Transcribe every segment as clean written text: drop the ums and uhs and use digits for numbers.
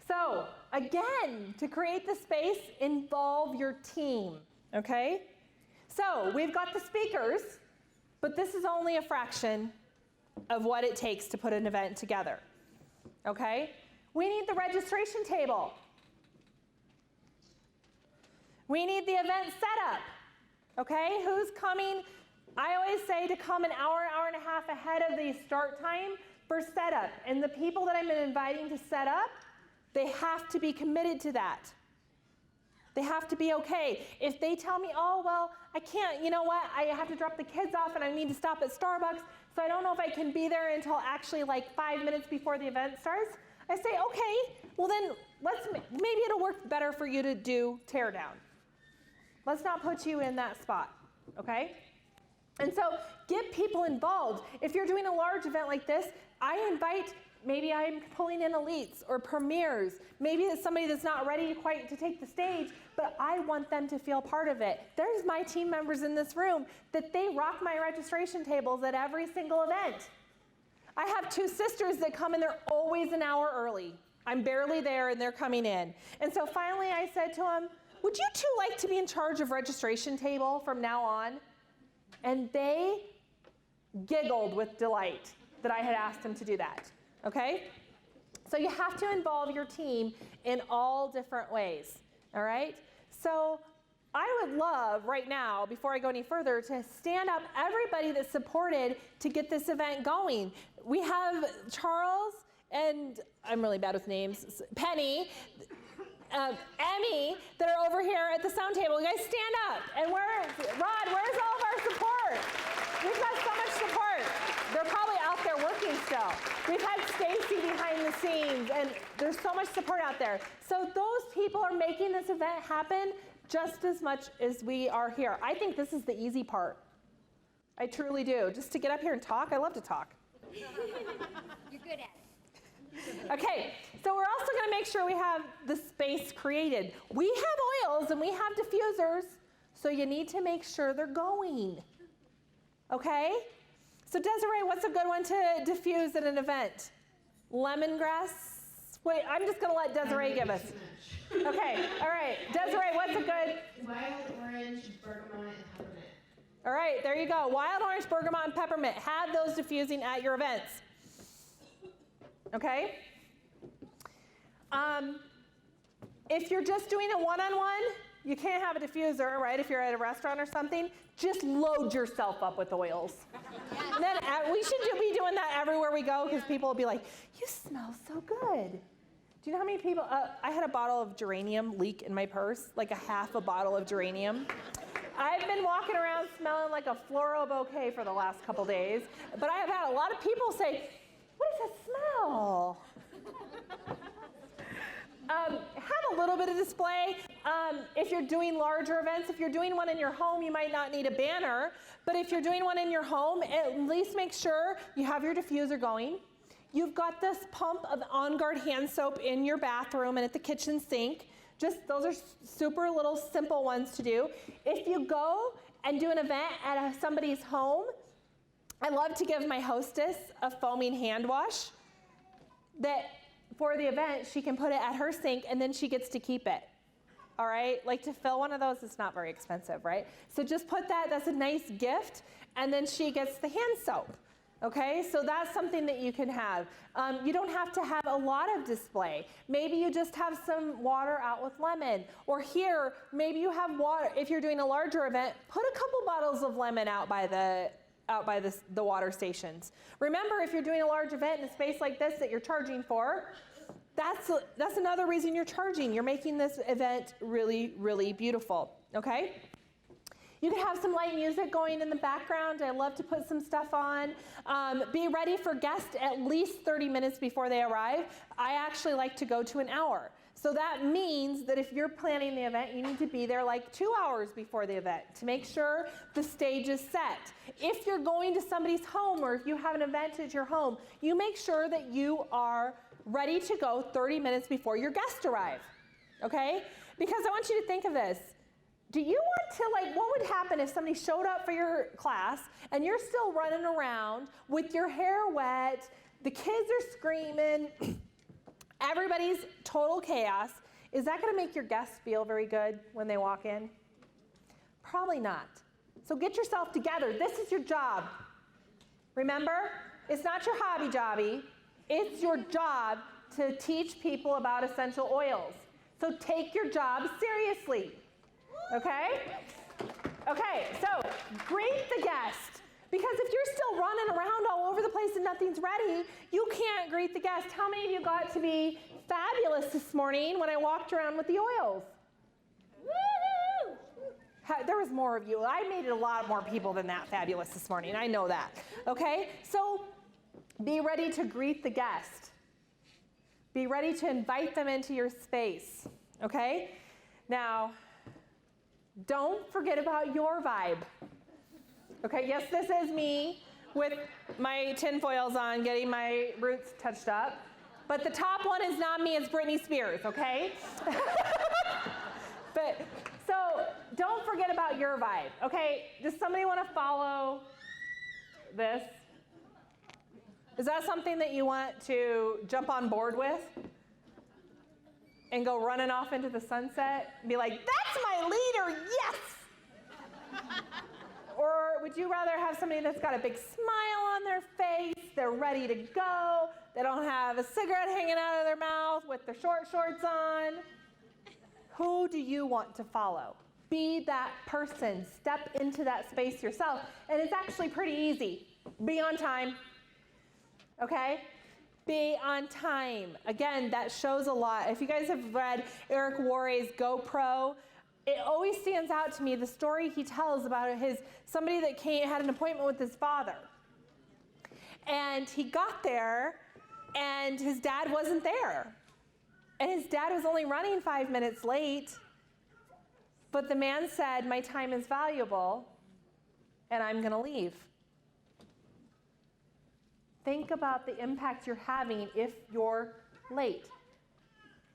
So again, to create the space, involve your team, okay? So we've got the speakers, but this is only a fraction of what it takes to put an event together, okay? We need the registration table. We need the event setup, okay? Who's coming? I always say to come an hour, hour and a half ahead of the start time for setup. And the people that I'm inviting to set up, they have to be committed to that. They have to be okay. If they tell me, oh, well, I can't, you know what, I have to drop the kids off and I need to stop at Starbucks, so I don't know if I can be there until actually like 5 minutes before the event starts, I say, okay, well then, maybe it'll work better for you to do tear down. Let's not put you in that spot, okay? And so get people involved. If you're doing a large event like this, I invite, maybe I'm pulling in elites or premiers. Maybe it's somebody that's not ready quite to take the stage, but I want them to feel part of it. There's my team members in this room that they rock my registration tables at every single event. I have 2 sisters that come and they're always an hour early. I'm barely there and they're coming in. And so finally I said to them, would you 2 like to be in charge of registration table from now on? And they giggled with delight that I had asked them to do that, okay? So you have to involve your team in all different ways, all right? So I would love right now, before I go any further, to stand up everybody that supported to get this event going. We have Charles and, I'm really bad with names, Penny, Emmy, that are over here at the sound table. You guys stand up. And Rod, where's all of our support? We've got so much support. They're probably out there working still. We've had Stacy behind the scenes, and there's so much support out there. So those people are making this event happen just as much as we are here. I think this is the easy part. I truly do. Just to get up here and talk, I love to talk. You're good at it. Okay, so we're also going to make sure we have the space created. We have oils and we have diffusers, so you need to make sure they're going. Okay? So Desiree, what's a good one to diffuse at an event? Lemongrass? Wait, I'm just going to let Desiree give us. Okay, all right. Desiree, what's a good? Wild orange, bergamot, and peppermint. All right, there you go. Wild orange, bergamot, and peppermint. Have those diffusing at your events. Okay? If you're just doing a one-on-one, you can't have a diffuser, right? If you're at a restaurant or something, just load yourself up with oils. And then we should be doing that everywhere we go, because people will be like, you smell so good. Do you know how many people, I had a bottle of geranium leak in my purse, like a half a bottle of geranium. I've been walking around smelling like a floral bouquet for the last couple days, but I have had a lot of people say, what is that smell? Have a little bit of display. If you're doing larger events, if you're doing one in your home, you might not need a banner, but if you're doing one in your home, at least make sure you have your diffuser going. You've got this pump of On Guard hand soap in your bathroom and at the kitchen sink. Just those are super little simple ones to do. If you go and do an event at somebody's home, I love to give my hostess a foaming hand wash that for the event she can put it at her sink and then she gets to keep it. All right, like to fill one of those, it's not very expensive, right? So just put that, that's a nice gift, and then she gets the hand soap. Okay, so that's something that you can have. You don't have to have a lot of display. Maybe you just have some water out with lemon. Or here, maybe you have water. If you're doing a larger event, put a couple bottles of lemon out by the water stations. Remember, if you're doing a large event in a space like this that you're charging for, that's another reason you're charging. You're making this event really, really beautiful. Okay? You can have some light music going in the background. I love to put some stuff on. Be ready for guests at least 30 minutes before they arrive. I actually like to go to an hour. So that means that if you're planning the event, you need to be there like 2 hours before the event to make sure the stage is set. If you're going to somebody's home or if you have an event at your home, you make sure that you are ready to go 30 minutes before your guests arrive. Okay? Because I want you to think of this. Do you want to, what would happen if somebody showed up for your class and you're still running around with your hair wet, the kids are screaming, everybody's total chaos, is that going to make your guests feel very good when they walk in? Probably not. So get yourself together. This is your job. Remember, it's not your hobby jobby. It's your job to teach people about essential oils. So take your job seriously. Okay? Okay, so greet the guest. Because if you're still running around all over the place and nothing's ready, you can't greet the guest. How many of you got to be fabulous this morning when I walked around with the oils? Woo! There was more of you. I made it a lot more people than that fabulous this morning. I know that. Okay? So be ready to greet the guest. Be ready to invite them into your space. Okay? Now, don't forget about your vibe. Okay, yes, this is me with my tinfoils on, getting my roots touched up. But the top one is not me, it's Britney Spears, okay? But, so, don't forget about your vibe, okay? Does somebody want to follow this? Is that something that you want to jump on board with? And go running off into the sunset? And be like, that's my leader, yes! Or would you rather have somebody that's got a big smile on their face, they're ready to go, they don't have a cigarette hanging out of their mouth with their short shorts on? Who do you want to follow? Be that person. Step into that space yourself. And it's actually pretty easy. Be on time. Okay? Be on time. Again, that shows a lot. If you guys have read Eric Worre's GoPro, it always stands out to me the story he tells about somebody that had an appointment with his father. And he got there, and his dad wasn't there. And his dad was only running 5 minutes late. But the man said, my time is valuable, and I'm going to leave. Think about the impact you're having if you're late.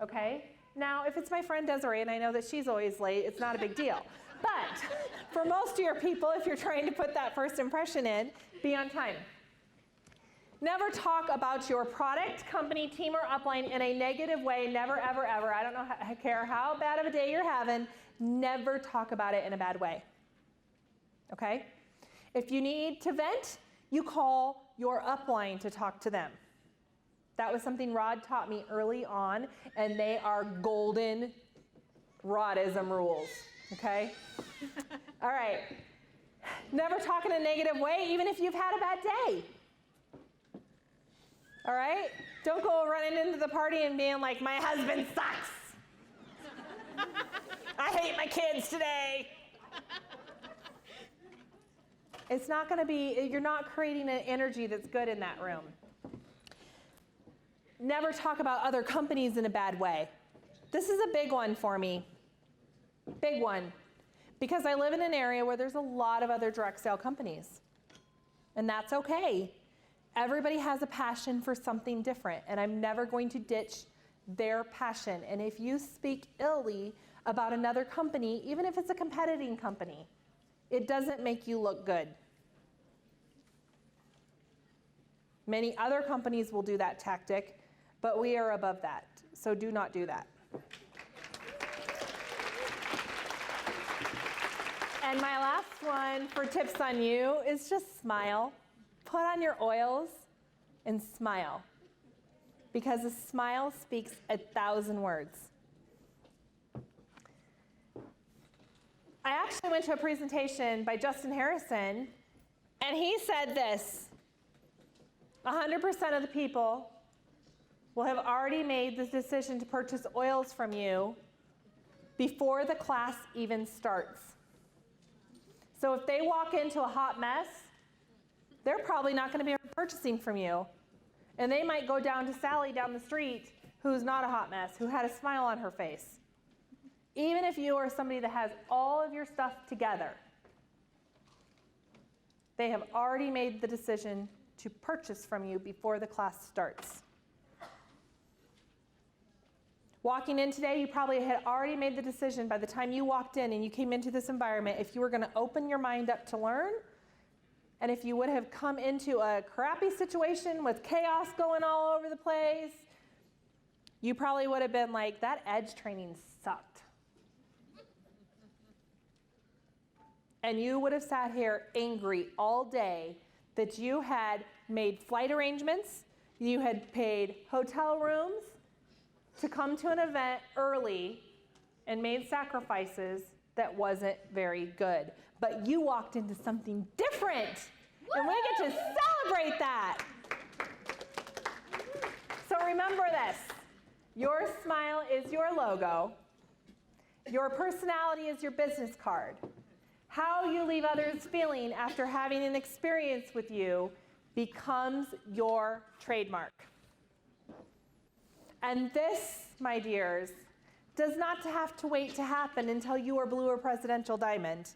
Okay? Now, if it's my friend Desiree, and I know that she's always late, it's not a big deal. But for most of your people, if you're trying to put that first impression in, be on time. Never talk about your product, company, team, or upline in a negative way. Never, ever, ever. I don't care how bad of a day you're having. Never talk about it in a bad way. Okay? If you need to vent, you call your upline to talk to them. That was something Rod taught me early on, and they are golden Rodism rules, okay? All right. Never talk in a negative way, even if you've had a bad day. All right? Don't go running into the party and being like, my husband sucks. I hate my kids today. It's not going to be, you're not creating an energy that's good in that room. Never talk about other companies in a bad way. This is a big one for me. Big one. Because I live in an area where there's a lot of other direct sale companies. And that's okay. Everybody has a passion for something different, and I'm never going to ditch their passion. And if you speak illy about another company, even if it's a competing company, it doesn't make you look good. Many other companies will do that tactic, but we are above that, so do not do that. And my last one for tips on you is just smile. Put on your oils and smile, because a smile speaks 1,000 words. I actually went to a presentation by Justin Harrison, and he said this: 100% of the people will have already made the decision to purchase oils from you before the class even starts. So if they walk into a hot mess, they're probably not going to be purchasing from you. And they might go down to Sally down the street, who's not a hot mess, who had a smile on her face. Even if you are somebody that has all of your stuff together, they have already made the decision to purchase from you before the class starts. Walking in today, you probably had already made the decision by the time you walked in and you came into this environment if you were going to open your mind up to learn, and if you would have come into a crappy situation with chaos going all over the place, you probably would have been like, that edge training sucked. And you would have sat here angry all day that you had made flight arrangements, you had paid hotel rooms to come to an event early and made sacrifices that wasn't very good. But you walked into something different. And we get to celebrate that. So remember this. Your smile is your logo. Your personality is your business card. How you leave others feeling after having an experience with you becomes your trademark. And this, my dears, does not have to wait to happen until you are blue or presidential diamond.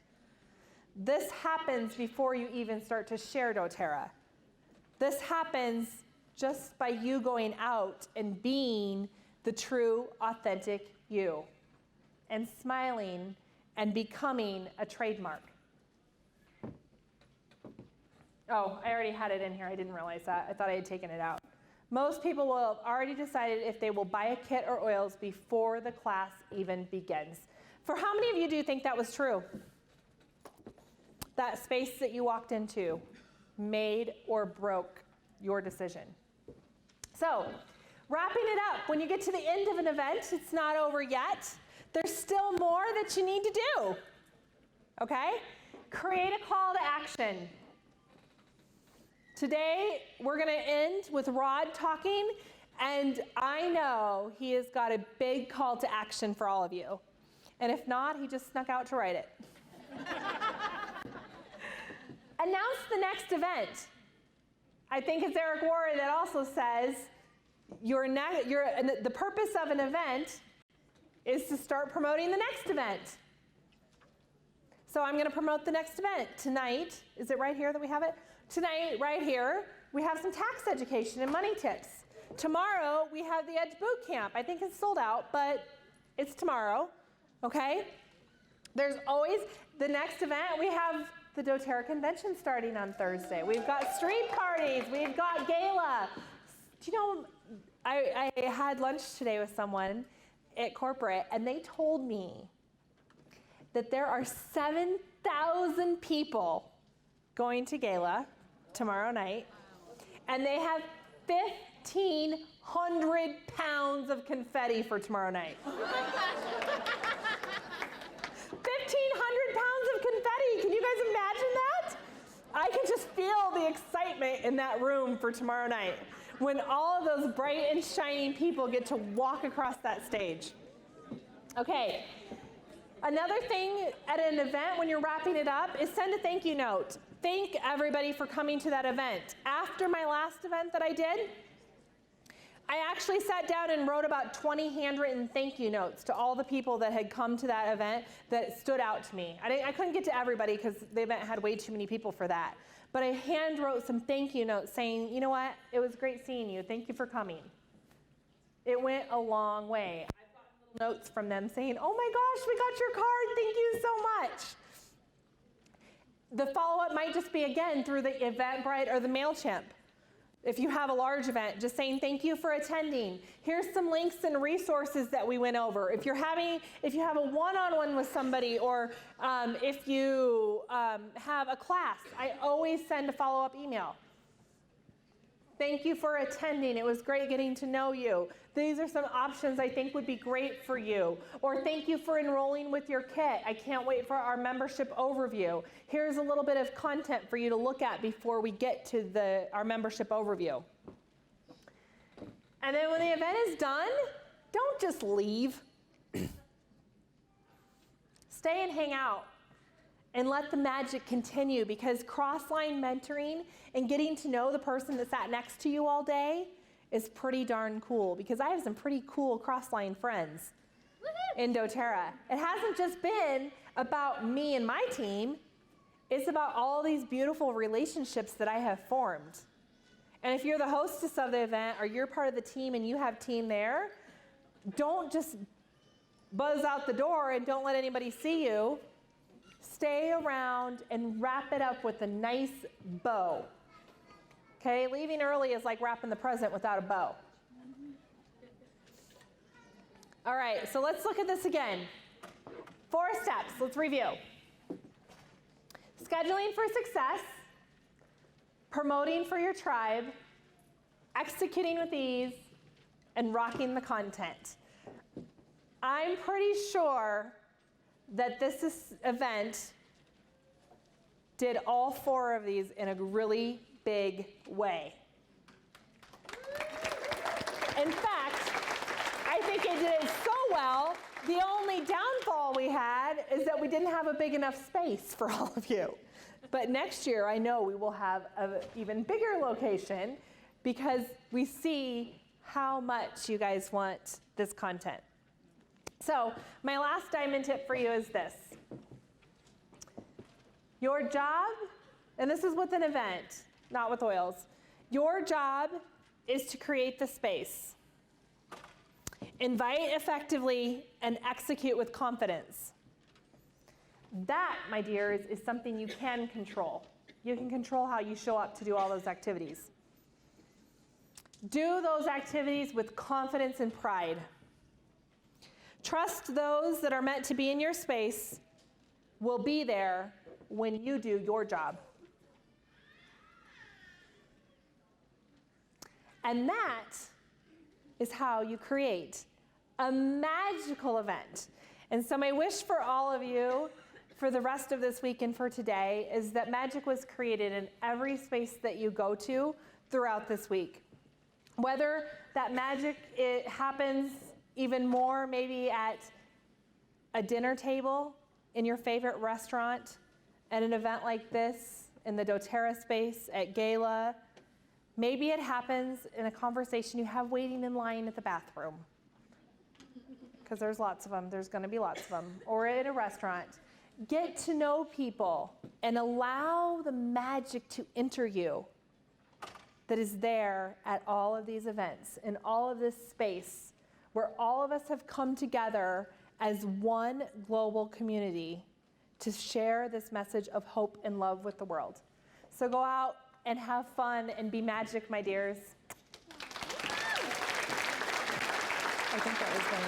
This happens before you even start to share doTERRA. This happens just by you going out and being the true, authentic you, and smiling and becoming a trademark. Oh, I already had it in here. I didn't realize that. I thought I had taken it out. Most people will have already decided if they will buy a kit or oils before the class even begins. For how many of you do you think that was true? That space that you walked into made or broke your decision. So, wrapping it up, when you get to the end of an event, it's not over yet. There's still more that you need to do. Okay? Create a call to action. Today, we're going to end with Rod talking, and I know he has got a big call to action for all of you. And if not, he just snuck out to write it. Announce the next event. I think it's Eric Worre that also says the purpose of an event is to start promoting the next event. So I'm going to promote the next event. Tonight, is it right here that we have it? Tonight, right here, we have some tax education and money tips. Tomorrow, we have the Edge Boot Camp. I think it's sold out, but it's tomorrow, okay? There's always the next event. We have the doTERRA convention starting on Thursday. We've got street parties. We've got gala. Do you know, I had lunch today with someone at corporate, and they told me that there are 7,000 people going to gala tomorrow night, and they have 1,500 pounds of confetti for tomorrow night. 1,500 pounds of confetti. Can you guys imagine that? I can just feel the excitement in that room for tomorrow night when all of those bright and shining people get to walk across that stage. Okay. Another thing at an event when you're wrapping it up is send a thank you note. Thank everybody for coming to that event. After my last event that I did, I actually sat down and wrote about 20 handwritten thank you notes to all the people that had come to that event that stood out to me. I couldn't get to everybody because the event had way too many people for that. But I hand wrote some thank you notes saying, you know what, it was great seeing you. Thank you for coming. It went a long way. I've gotten little notes from them saying, oh my gosh, we got your card. Thank you so much. The follow-up might just be, again, through the Eventbrite or the MailChimp. If you have a large event, just saying thank you for attending. Here's some links and resources that we went over. If you have a one-on-one with somebody, or if you have a class, I always send a follow-up email. Thank you for attending. It was great getting to know you. These are some options I think would be great for you. Or thank you for enrolling with your kit. I can't wait for our membership overview. Here's a little bit of content for you to look at before we get to our membership overview. And then when the event is done, don't just leave. Stay and hang out. And let the magic continue, because cross-line mentoring and getting to know the person that sat next to you all day is pretty darn cool, because I have some pretty cool cross-line friends in doTERRA. It hasn't just been about me and my team. It's about all these beautiful relationships that I have formed. And if you're the hostess of the event or you're part of the team and you have team there, don't just buzz out the door and don't let anybody see you. Stay around and wrap it up with a nice bow. Okay, leaving early is like wrapping the present without a bow. All right, so let's look at this again. 4 steps, let's review. Scheduling for success, promoting for your tribe, executing with ease, and rocking the content. I'm pretty sure that this event did all 4 of these in a really big way. In fact, I think it did it so well, the only downfall we had is that we didn't have a big enough space for all of you. But next year, I know we will have an even bigger location because we see how much you guys want this content. So my last diamond tip for you is this. Your job, and this is with an event, not with oils, your job is to create the space. Invite effectively and execute with confidence. That, my dears, is something you can control. You can control how you show up to do all those activities. Do those activities with confidence and pride. Trust those that are meant to be in your space will be there when you do your job. And that is how you create a magical event. And so my wish for all of you for the rest of this week and for today is that magic was created in every space that you go to throughout this week. Whether that magic it happens even more maybe at a dinner table in your favorite restaurant, at an event like this, in the doTERRA space, at Gala. Maybe it happens in a conversation you have waiting in line at the bathroom. Because there's lots of them, there's gonna be lots of them. Or at a restaurant. Get to know people and allow the magic to enter you that is there at all of these events, in all of this space, where all of us have come together as one global community to share this message of hope and love with the world. So go out and have fun and be magic, my dears. I think that was good.